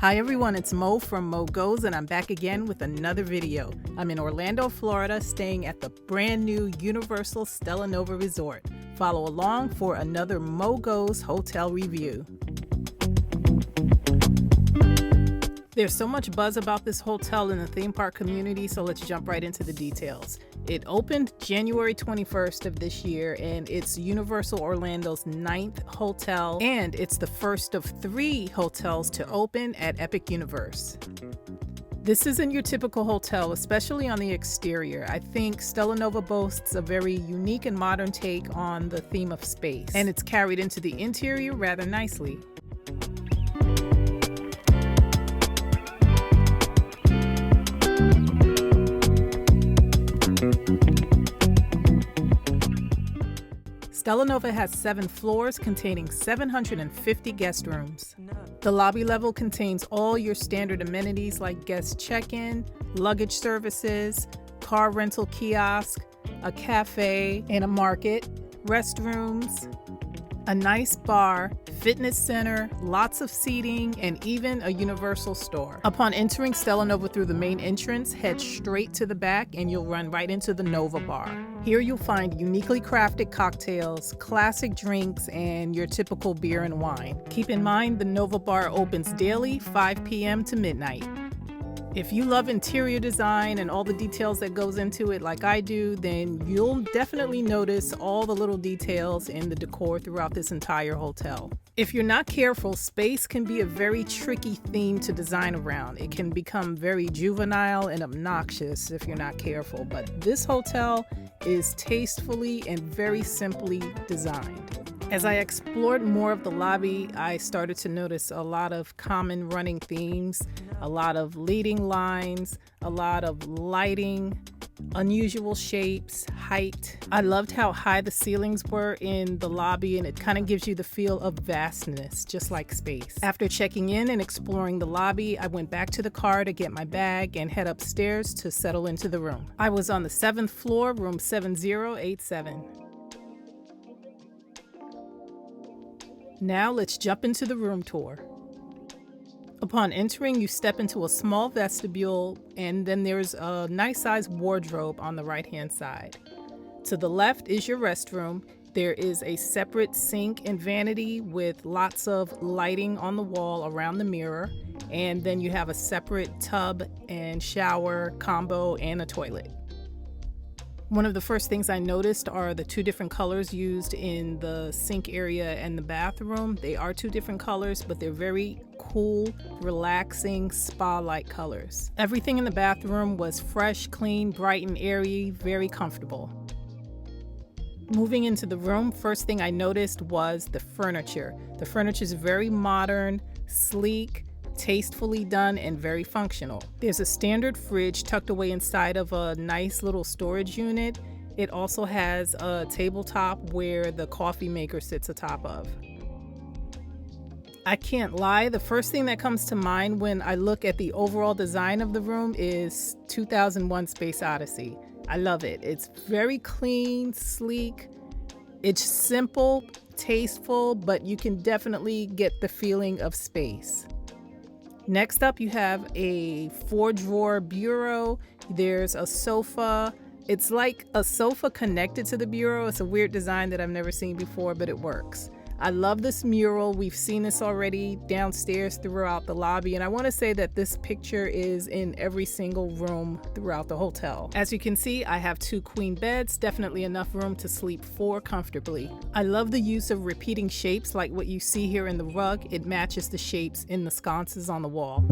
Hi everyone, it's Mo from Mo Goes, and I'm back again with another video. I'm in Orlando, Florida, staying at the brand new Universal STELLA NOVA Resort. Follow along for another Mo Goes hotel review. There's so much buzz about this hotel in the theme park community, so let's jump right into the details. It opened January 21st of this year, and it's Universal Orlando's 9th hotel, and it's the first of 3 hotels to open at Epic Universe. This isn't your typical hotel, especially on the exterior. I think Stella Nova boasts a very unique and modern take on the theme of space, and it's carried into the interior rather nicely. Stella Nova has 7 floors containing 750 guest rooms. The lobby level contains all your standard amenities like guest check-in, luggage services, car rental kiosk, a cafe and a market, restrooms, a nice bar, fitness center, lots of seating, and even a Universal store. Upon entering Stella Nova through the main entrance, head straight to the back and you'll run right into the Nova bar. Here you'll find uniquely crafted cocktails, classic drinks, and your typical beer and wine. Keep in mind the Nova bar opens daily, 5 p.m. to midnight. If you love interior design and all the details that goes into it like I do, then you'll definitely notice all the little details in the decor throughout this entire hotel. If you're not careful, space can be a very tricky theme to design around. It can become very juvenile and obnoxious if you're not careful, but this hotel is tastefully and very simply designed. As I explored more of the lobby, I started to notice a lot of common running themes, a lot of leading lines, a lot of lighting, unusual shapes, height. I loved how high the ceilings were in the lobby, and it kind of gives you the feel of vastness, just like space. After checking in and exploring the lobby, I went back to the car to get my bag and head upstairs to settle into the room. I was on the 7th floor, room 7087. Now let's jump into the room tour. Upon entering, you step into a small vestibule, and then there's a nice sized wardrobe on the right hand side. To the left is your restroom. There is a separate sink and vanity with lots of lighting on the wall around the mirror, and then you have a separate tub and shower combo and a toilet. One of the first things I noticed are the 2 different colors used in the sink area and the bathroom. They are 2 different colors, but they're very cool, relaxing, spa-like colors. Everything in the bathroom was fresh, clean, bright, and airy, very comfortable. Moving into the room, first thing I noticed was the furniture. The furniture is very modern, sleek, tastefully done, and very functional. There's a standard fridge tucked away inside of a nice little storage unit. It also has a tabletop where the coffee maker sits atop of. I can't lie, the first thing that comes to mind when I look at the overall design of the room is 2001: Space Odyssey. I love it. It's very clean, sleek. It's simple, tasteful, but you can definitely get the feeling of space. Next up, you have a 4-drawer bureau. There's a sofa. It's like a sofa connected to the bureau. It's a weird design that I've never seen before, but it works. I love this mural. We've seen this already downstairs throughout the lobby, and I want to say that this picture is in every single room throughout the hotel. As you can see, I have 2 queen beds, definitely enough room to sleep 4 comfortably. I love the use of repeating shapes like what you see here in the rug. It matches the shapes in the sconces on the wall.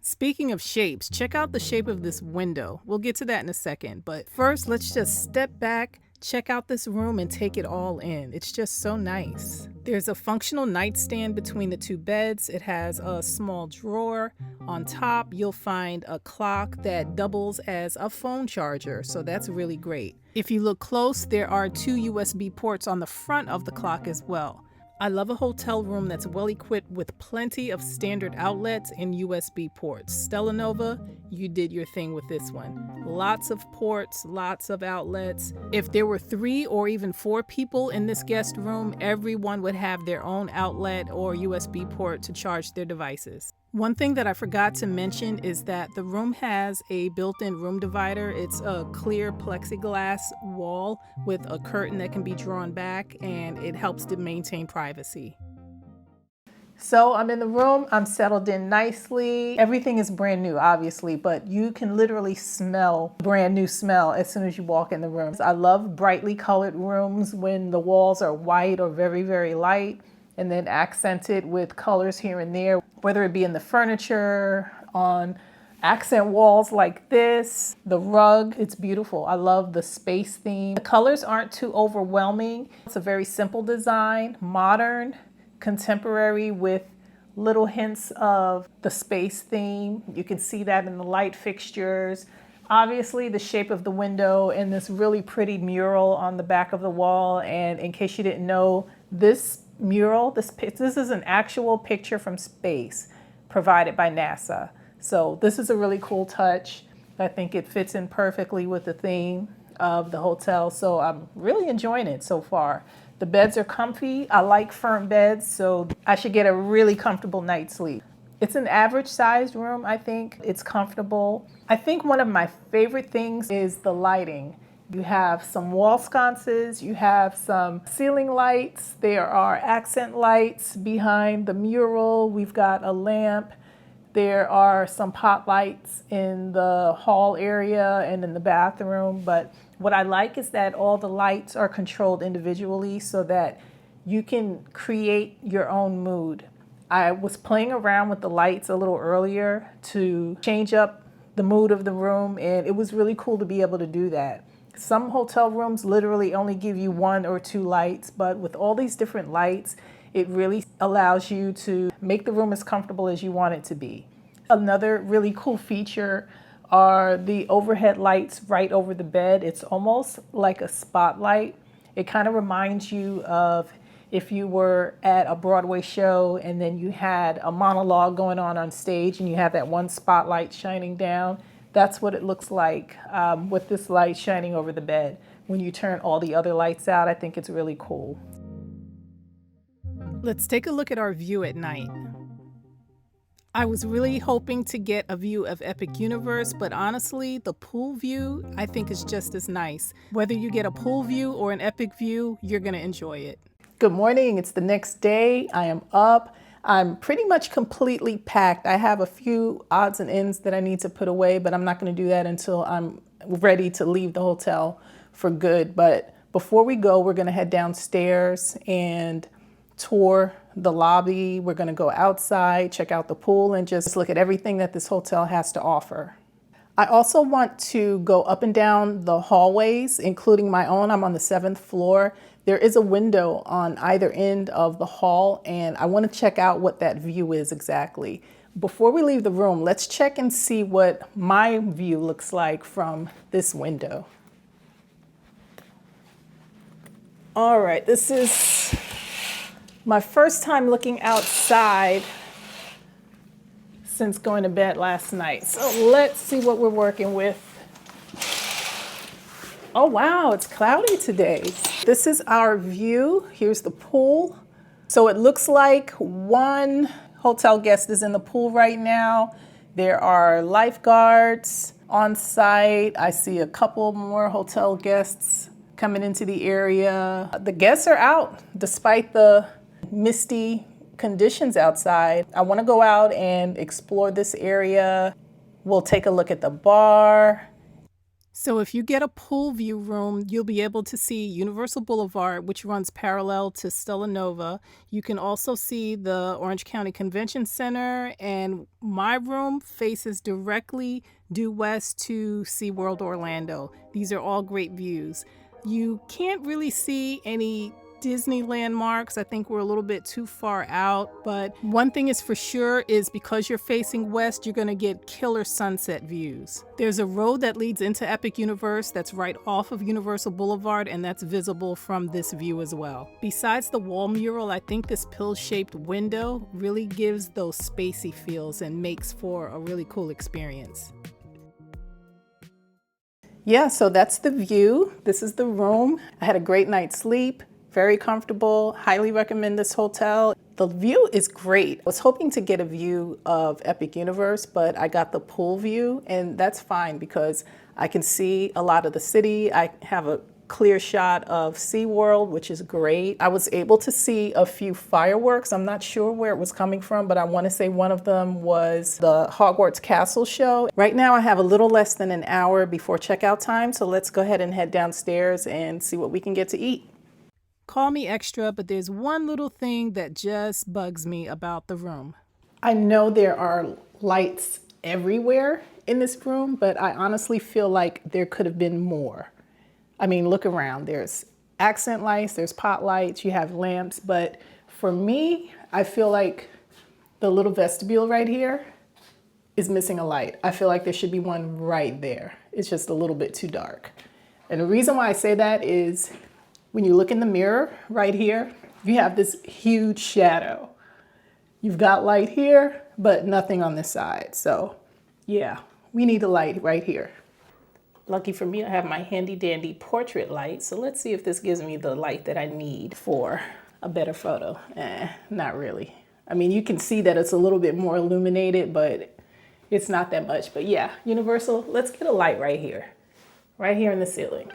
Speaking of shapes, check out the shape of this window. We'll get to that in a second, but first let's just step back, check out this room, and take it all in. It's just so nice. There's a functional nightstand between the 2 beds. It has a small drawer. On top, you'll find a clock that doubles as a phone charger, so that's really great. If you look close, there are 2 USB ports on the front of the clock as well. I love a hotel room that's well equipped with plenty of standard outlets and USB ports. Stella Nova, you did your thing with this one. Lots of ports, lots of outlets. If there were 3 or even 4 people in this guest room, everyone would have their own outlet or USB port to charge their devices. One thing that I forgot to mention is that the room has a built-in room divider. It's a clear plexiglass wall with a curtain that can be drawn back, and it helps to maintain privacy. So I'm in the room, I'm settled in nicely. Everything is brand new, obviously, but you can literally smell brand new smell as soon as you walk in the room. I love brightly colored rooms when the walls are white or very, very light, and then accented with colors here and there, whether it be in the furniture, on accent walls like this, the rug, it's beautiful. I love the space theme. The colors aren't too overwhelming. It's a very simple design, modern, contemporary, with little hints of the space theme. You can see that in the light fixtures. Obviously, the shape of the window and this really pretty mural on the back of the wall. And in case you didn't know, this mural, this is an actual picture from space provided by NASA. So this is a really cool touch. I think it fits in perfectly with the theme of the hotel. So I'm really enjoying it so far. The beds are comfy. I like firm beds, so I should get a really comfortable night's sleep. It's an average sized room, I think. It's comfortable. I think one of my favorite things is the lighting. You have some wall sconces, you have some ceiling lights, there are accent lights behind the mural, we've got a lamp, there are some pot lights in the hall area and in the bathroom, but what I like is that all the lights are controlled individually so that you can create your own mood. I was playing around with the lights a little earlier to change up the mood of the room, and it was really cool to be able to do that. Some hotel rooms literally only give you 1 or 2 lights, but with all these different lights, it really allows you to make the room as comfortable as you want it to be. Another really cool feature are the overhead lights right over the bed. It's almost like a spotlight. It kind of reminds you of if you were at a Broadway show and then you had a monologue going on stage and you have that one spotlight shining down. That's what it looks like with this light shining over the bed. When you turn all the other lights out, I think it's really cool. Let's take a look at our view at night. I was really hoping to get a view of Epic Universe, but honestly, the pool view I think is just as nice. Whether you get a pool view or an Epic view, you're gonna enjoy it. Good morning, it's the next day. I am up. I'm pretty much completely packed. I have a few odds and ends that I need to put away, but I'm not going to do that until I'm ready to leave the hotel for good. But before we go, we're going to head downstairs and tour the lobby. We're going to go outside, check out the pool, and just look at everything that this hotel has to offer. I also want to go up and down the hallways, including my own. I'm on the 7th floor. There is a window on either end of the hall, and I want to check out what that view is exactly. Before we leave the room, let's check and see what my view looks like from this window. All right, this is my first time looking outside since going to bed last night. So let's see what we're working with. Oh wow, it's cloudy today. This is our view. Here's the pool. So it looks like one hotel guest is in the pool right now. There are lifeguards on site. I see a couple more hotel guests coming into the area. The guests are out despite the misty conditions outside. I want to go out and explore this area. We'll take a look at the bar. So if you get a pool view room, you'll be able to see Universal Boulevard, which runs parallel to Stella Nova. You can also see the Orange County Convention Center, and my room faces directly due west to SeaWorld Orlando. These are all great views. You can't really see any Disney landmarks. I think we're a little bit too far out, but one thing is for sure is because you're facing west, you're gonna get killer sunset views. There's a road that leads into Epic Universe that's right off of Universal Boulevard, and that's visible from this view as well. Besides the wall mural, I think this pill-shaped window really gives those spacey feels and makes for a really cool experience. Yeah, so that's the view. This is the room. I had a great night's sleep. Very comfortable, highly recommend this hotel. The view is great. I was hoping to get a view of Epic Universe, but I got the pool view, and that's fine because I can see a lot of the city. I have a clear shot of SeaWorld, which is great. I was able to see a few fireworks. I'm not sure where it was coming from, but I want to say one of them was the Hogwarts Castle show. Right now I have a little less than an hour before checkout time, so let's go ahead and head downstairs and see what we can get to eat. Call me extra, but there's one little thing that just bugs me about the room. I know there are lights everywhere in this room, but I honestly feel like there could have been more. I mean, look around. There's accent lights, there's pot lights, you have lamps, but for me, I feel like the little vestibule right here is missing a light. I feel like there should be one right there. It's just a little bit too dark. And the reason why I say that is when you look in the mirror right here, you have this huge shadow. You've got light here, but nothing on this side. So yeah, we need a light right here. Lucky for me, I have my handy dandy portrait light. So let's see if this gives me the light that I need for a better photo. Not really. I mean, you can see that it's a little bit more illuminated, but it's not that much. But yeah, Universal, let's get a light right here in the ceiling.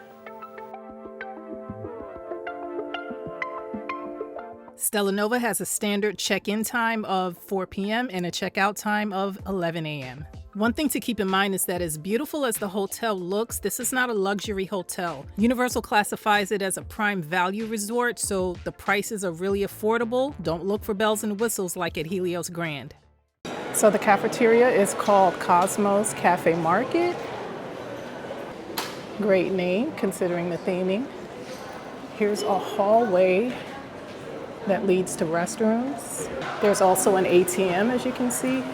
Stella Nova has a standard check-in time of 4 p.m. and a checkout time of 11 a.m. One thing to keep in mind is that as beautiful as the hotel looks, this is not a luxury hotel. Universal classifies it as a prime value resort, so the prices are really affordable. Don't look for bells and whistles like at Helios Grand. So the cafeteria is called Cosmos Cafe Market. Great name considering the theming. Here's a hallway that leads to restrooms. There's also an ATM, as you can see.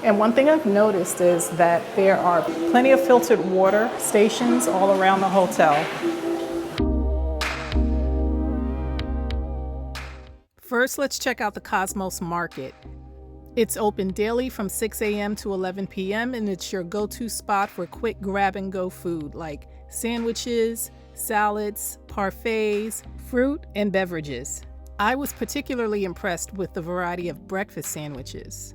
And one thing I've noticed is that there are plenty of filtered water stations all around the hotel. First, let's check out the Cosmos Market. It's open daily from 6 a.m. to 11 p.m. and it's your go-to spot for quick grab-and-go food like sandwiches, salads, parfaits, fruit, and beverages. I was particularly impressed with the variety of breakfast sandwiches.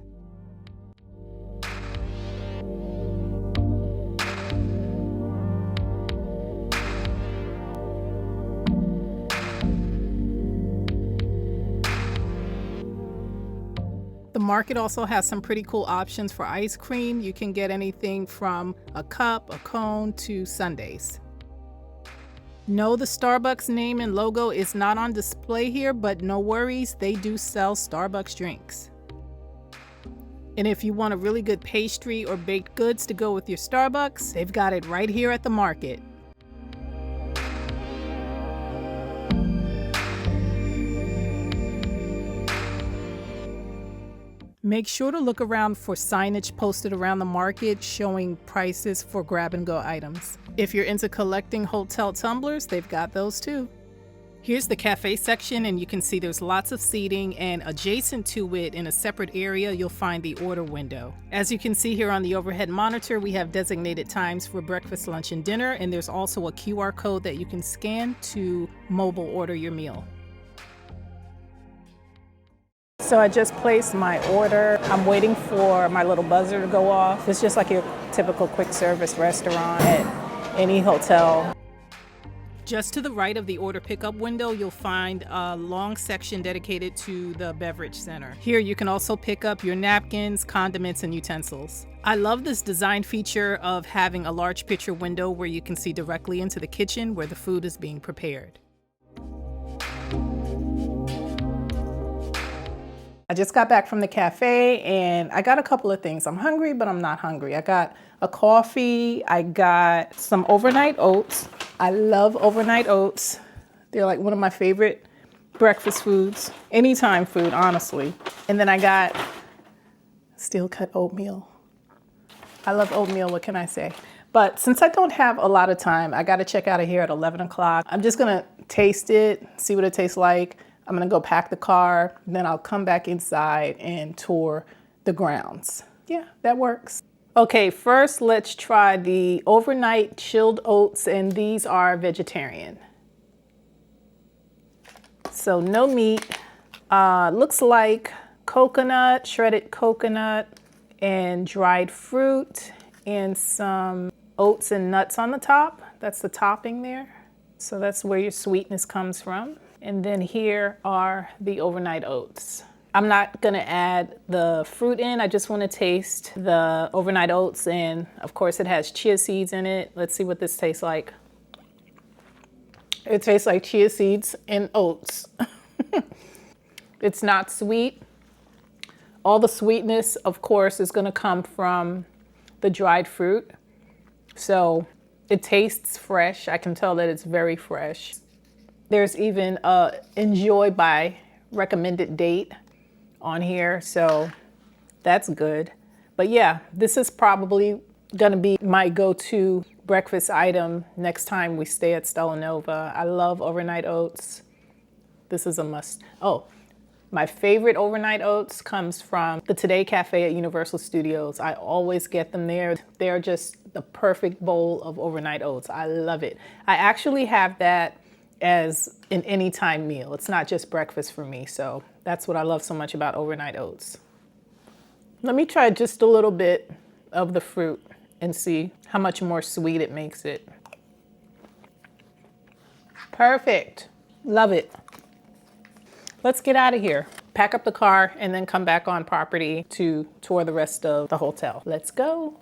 The market also has some pretty cool options for ice cream. You can get anything from a cup, a cone, to sundaes. No, the Starbucks name and logo is not on display here, but no worries, they do sell Starbucks drinks. And if you want a really good pastry or baked goods to go with your Starbucks, they've got it right here at the market. Make sure to look around for signage posted around the market showing prices for grab-and-go items. If you're into collecting hotel tumblers, they've got those too. Here's the cafe section, and you can see there's lots of seating, and adjacent to it in a separate area, you'll find the order window. As you can see here on the overhead monitor, we have designated times for breakfast, lunch, and dinner, and there's also a QR code that you can scan to mobile order your meal. So I just placed my order. I'm waiting for my little buzzer to go off. It's just like your typical quick service restaurant at any hotel. Just to the right of the order pickup window, you'll find a long section dedicated to the beverage center. Here you can also pick up your napkins, condiments, and utensils. I love this design feature of having a large picture window where you can see directly into the kitchen where the food is being prepared. I just got back from the cafe and I got a couple of things. I'm hungry, but I'm not hungry. I got a coffee. I got some overnight oats. I love overnight oats. They're like one of my favorite breakfast foods, anytime food, honestly. And then I got steel cut oatmeal. I love oatmeal, what can I say? But since I don't have a lot of time, I gotta check out of here at 11 o'clock. I'm just gonna taste it, see what it tastes like. I'm gonna go pack the car, then I'll come back inside and tour the grounds. Yeah, that works. Okay, first let's try the overnight chilled oats, and these are vegetarian. So no meat. Looks like coconut, shredded coconut, and dried fruit, and some oats and nuts on the top. That's the topping there. So that's where your sweetness comes from. And then here are the overnight oats. I'm not gonna add the fruit in. I just wanna taste the overnight oats, and of course it has chia seeds in it. Let's see what this tastes like. It tastes like chia seeds and oats. It's not sweet. All the sweetness, of course, is gonna come from the dried fruit. So it tastes fresh. I can tell that it's very fresh. There's even a enjoy by recommended date on here, so that's good. But yeah, this is probably gonna be my go-to breakfast item next time we stay at Stella Nova. I love overnight oats. This is a must. Oh, my favorite overnight oats comes from the Today Cafe at Universal Studios. I always get them there. They're just the perfect bowl of overnight oats. I love it. I actually have that as an anytime meal. It's not just breakfast for me, so that's what I love so much about overnight oats. Let me try just a little bit of the fruit and see how much more sweet it makes it. Perfect. Love it. Let's get out of here. Pack up the car and then come back on property to tour the rest of the hotel. Let's go.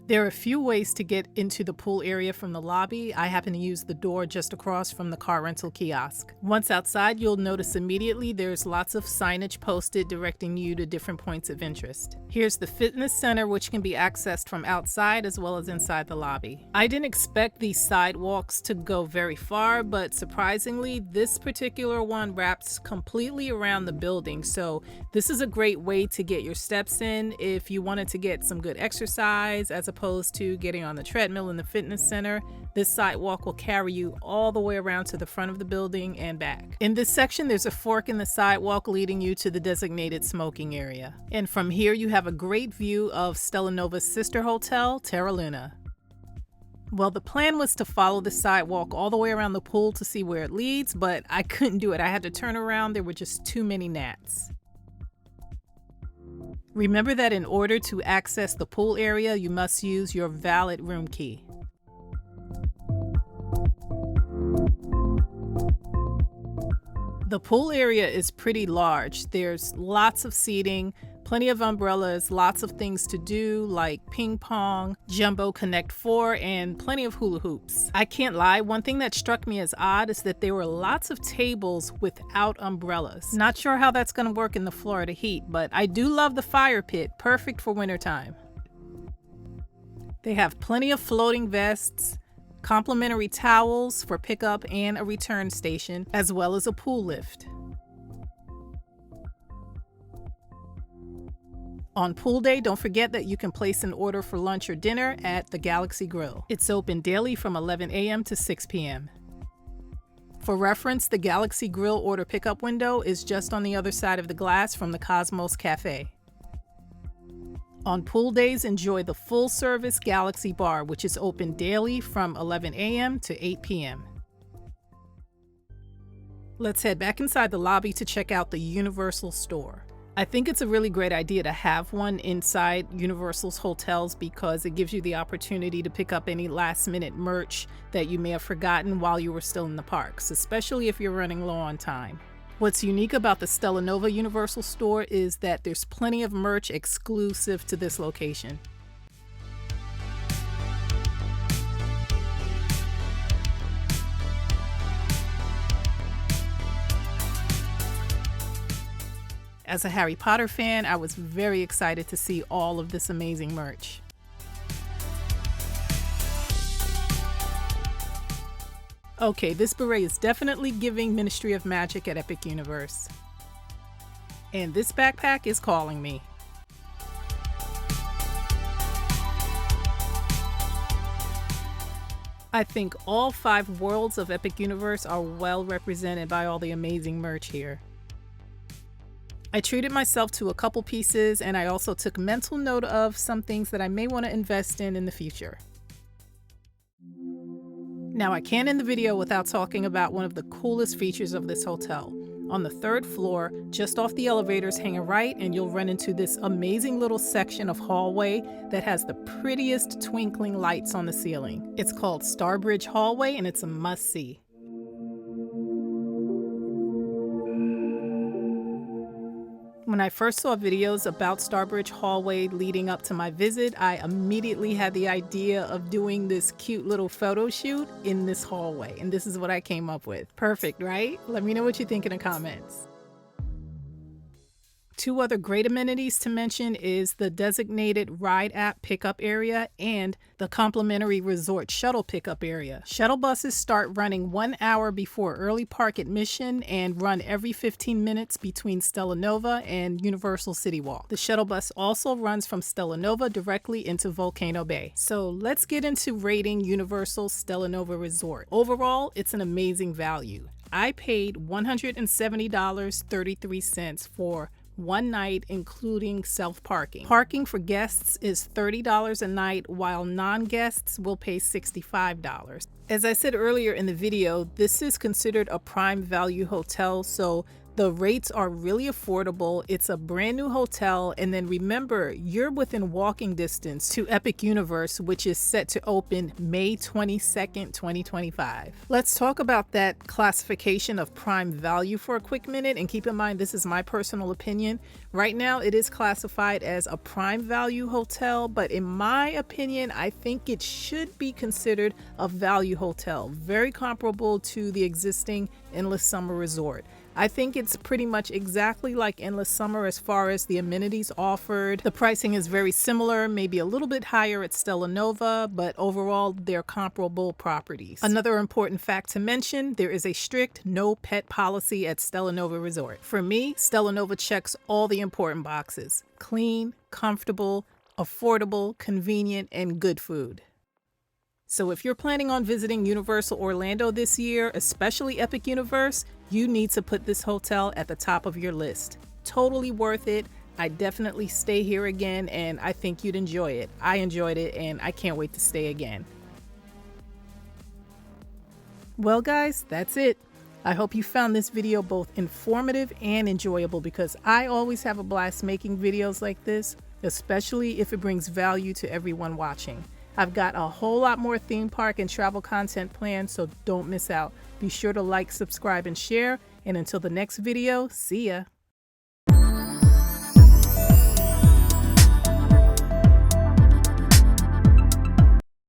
There are a few ways to get into the pool area from the lobby. I happen to use the door just across from the car rental kiosk. Once outside, you'll notice immediately there's lots of signage posted directing you to different points of interest. Here's the fitness center, which can be accessed from outside as well as inside the lobby. I didn't expect these sidewalks to go very far, but surprisingly, this particular one wraps completely around the building. So this is a great way to get your steps in if you wanted to get some good exercise as opposed to getting on the treadmill in the fitness center. This sidewalk will carry you all the way around to the front of the building and back. In this section, there's a fork in the sidewalk leading you to the designated smoking area. And from here, you have a great view of Stella Nova's sister hotel, Terra Luna. Well, the plan was to follow the sidewalk all the way around the pool to see where it leads, but I couldn't do it. I had to turn around. There were just too many gnats. Remember that in order to access the pool area, you must use your valid room key. The pool area is pretty large. There's lots of seating, plenty of umbrellas, lots of things to do like ping pong, Jumbo Connect 4, and plenty of hula hoops. I can't lie, one thing that struck me as odd is that there were lots of tables without umbrellas. Not sure how that's gonna work in the Florida heat, but I do love the fire pit, perfect for wintertime. They have plenty of floating vests, complimentary towels for pickup and a return station, as well as a pool lift. On pool day, don't forget that you can place an order for lunch or dinner at the Galaxy Grill. It's open daily from 11 a.m. to 6 p.m. For reference, the Galaxy Grill order pickup window is just on the other side of the glass from the Cosmos Cafe. On pool days, enjoy the full-service Galaxy Bar, which is open daily from 11 a.m. to 8 p.m. Let's head back inside the lobby to check out the Universal store. I think it's a really great idea to have one inside Universal's hotels because it gives you the opportunity to pick up any last-minute merch that you may have forgotten while you were still in the parks, especially if you're running low on time. What's unique about the Stella Nova Universal store is that there's plenty of merch exclusive to this location. As a Harry Potter fan, I was very excited to see all of this amazing merch. Okay, this beret is definitely giving Ministry of Magic at Epic Universe. And this backpack is calling me. I think all 5 worlds of Epic Universe are well represented by all the amazing merch here. I treated myself to a couple pieces, and I also took mental note of some things that I may want to invest in the future. Now, I can't end the video without talking about one of the coolest features of this hotel. On the 3rd floor, just off the elevators, hang a right and you'll run into this amazing little section of hallway that has the prettiest twinkling lights on the ceiling. It's called Starbridge Hallway and it's a must-see. When I first saw videos about Starbridge Hallway leading up to my visit, I immediately had the idea of doing this cute little photo shoot in this hallway, and this is what I came up with. Perfect, right? Let me know what you think in the comments. 2 other great amenities to mention is the designated ride app pickup area and the complimentary resort shuttle pickup area. Shuttle buses start running 1 hour before early park admission and run every 15 minutes between Stella Nova and Universal City Walk. The shuttle bus also runs from Stella Nova directly into Volcano Bay. So let's get into rating Universal Stella Nova Resort. Overall, it's an amazing value. I paid $170.33 for 1 night, including self-parking. Parking for guests is $30 a night, while non-guests will pay $65. As I said earlier in the video, this is considered a prime value hotel, so the rates are really affordable. It's a brand new hotel, and then remember, you're within walking distance to Epic Universe, which is set to open May 22nd, 2025. Let's talk about that classification of prime value for a quick minute, and keep in mind this is my personal opinion. Right now it is classified as a prime value hotel, but in my opinion, I think it should be considered a value hotel, very comparable to the existing Endless Summer Resort. I think it's pretty much exactly like Endless Summer as far as the amenities offered. The pricing is very similar, maybe a little bit higher at Stella Nova, but overall they're comparable properties. Another important fact to mention, there is a strict no pet policy at Stella Nova Resort. For me, Stella Nova checks all the important boxes: clean, comfortable, affordable, convenient, and good food. So if you're planning on visiting Universal Orlando this year, especially Epic Universe, you need to put this hotel at the top of your list. Totally worth it. I definitely stay here again, and I think you'd enjoy it. I enjoyed it, and I can't wait to stay again. Well guys, that's it. I hope you found this video both informative and enjoyable, because I always have a blast making videos like this, especially if it brings value to everyone watching. I've got a whole lot more theme park and travel content planned, so don't miss out. Be sure to like, subscribe, and share. And until the next video, see ya.